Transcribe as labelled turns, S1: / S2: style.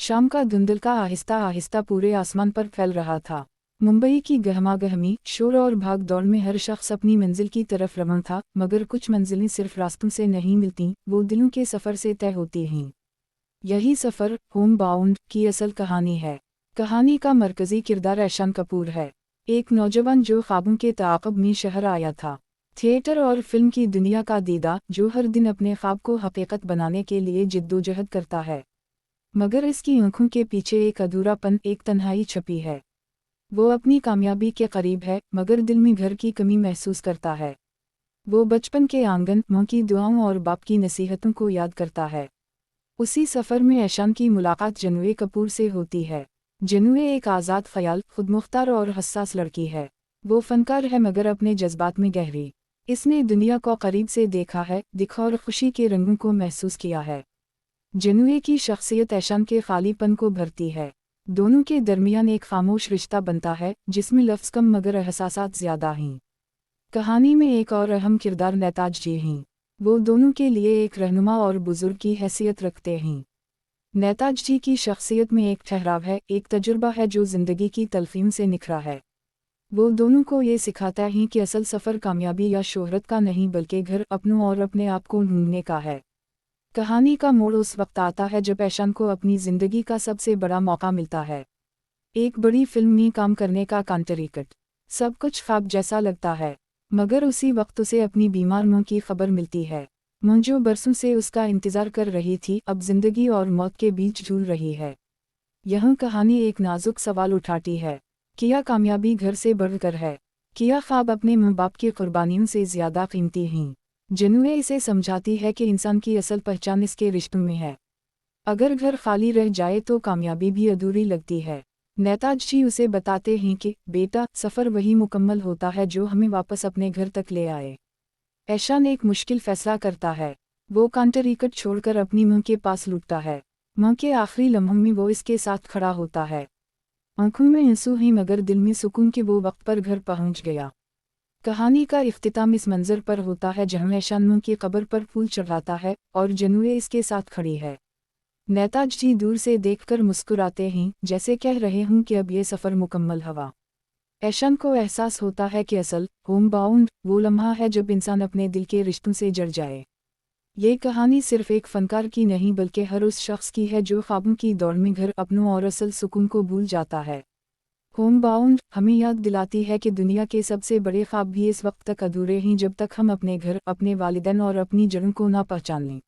S1: शाम का धुंधलका आहिस्ता आहिस्ता पूरे आसमान पर फैल रहा था। मुंबई की गहमागहमी, शोर और भाग दौड़ में हर शख्स अपनी मंजिल की तरफ रवाना था, मगर कुछ मंजिलें सिर्फ रास्तों से नहीं मिलती, वो दिलों के सफ़र से तय होती हैं। यही सफ़र, होम बाउंड, की असल कहानी है। कहानी का मरकज़ी किरदार ऐशान कपूर है, एक नौजवान जो ख्वाबों के ताक़ब में शहर आया था। थिएटर और फिल्म की दुनिया का दीदा, जो हर दिन अपने ख्वाब को हकीकत बनाने के लिए जिद्दोजहद करता है। मगर इसकी आंखों के पीछे एक अधूरापन, एक तन्हाई छपी है। वो अपनी कामयाबी के करीब है, मगर दिल में घर की कमी महसूस करता है। वो बचपन के आंगन, माँ की दुआओं और बाप की नसीहतों को याद करता है। उसी सफ़र में ऐशान की मुलाकात जन्नू कपूर से होती है। जन्नू एक आज़ाद ख्याल, खुदमुख्तार और हसास लड़की है। वो फनकार है मगर अपने जज्बात में गहरी। इसने दुनिया को करीब से देखा है, दिखा और खुशी के रंगों को महसूस किया है। जन्नू की शख्सियत ऐशान के खालीपन को भरती है। दोनों के दरमियान एक खामोश रिश्ता बनता है, जिसमें लफ्ज़ कम मगर एहसासात ज़्यादा हैं। कहानी में एक और अहम किरदार नेताज जी हैं। वो दोनों के लिए एक रहनुमा और बुजुर्ग की हैसियत रखते हैं। नेताज जी की शख्सियत में एक ठहराव है, एक तजुर्बा है जो ज़िंदगी की तलखीम से निखरा है। वो दोनों को ये सिखाता है कि असल सफ़र कामयाबी या शोहरत का नहीं बल्कि घर, अपनों और अपने आप को ढूंढने का है। कहानी का मोड़ उस वक्त आता है जब ऐशान को अपनी ज़िंदगी का सबसे बड़ा मौका मिलता है। एक बड़ी फिल्म में काम करने का कॉन्ट्रैक्ट। सब कुछ ख्वाब जैसा लगता है, मगर उसी वक्त उसे अपनी बीमार मां की खबर मिलती है। मां जो बरसों से उसका इंतज़ार कर रही थी, अब ज़िंदगी और मौत के बीच झूल रही है। यह कहानी एक नाजुक सवाल उठाती है, क्या कामयाबी घर से बढ़कर है? क्या ख्वाब अपने माँ बाप की कुर्बानियों से ज़्यादा कीमती हैं? जन्नू इसे समझाती है कि इंसान की असल पहचान इसके रिश्तों में है। अगर घर खाली रह जाए तो कामयाबी भी अधूरी लगती है। नेताज जी उसे बताते हैं कि बेटा, सफ़र वही मुकम्मल होता है जो हमें वापस अपने घर तक ले आए। ऐशान एक मुश्किल फैसला करता है। वो कॉन्ट्रैक्ट छोड़कर अपनी मां के पास लौटता है। मां के आखिरी लम्हों में वो इसके साथ खड़ा होता है। आंखों में आंसू हैं मगर दिल में सुकून कि वो वक्त पर घर पहुंच गया। कहानी का इख्तिताम इस मंजर पर होता है जहां ऐशान मां की कब्र पर फूल चढ़ाता है और जन्नू इसके साथ खड़ी है। नेताज जी दूर से देखकर मुस्कुराते हैं, जैसे कह रहे हूं कि अब ये सफ़र मुकम्मल हुआ। ऐशान को एहसास होता है कि असल होम बाउंड वो लम्हा है जब इंसान अपने दिल के रिश्तों से जड़ जाए। ये कहानी सिर्फ एक फनकार की नहीं बल्कि हर उस शख्स की है जो ख्वाबों की दौड़ में घर, अपनों और असल सुकून को भूल जाता है। होम बाउंड हमें याद दिलाती है कि दुनिया के सबसे बड़े ख्वाब भी इस वक्त तक अधूरे हैं जब तक हम अपने घर, अपने वालिदैन और अपनी जड़ों को ना पहचान लें।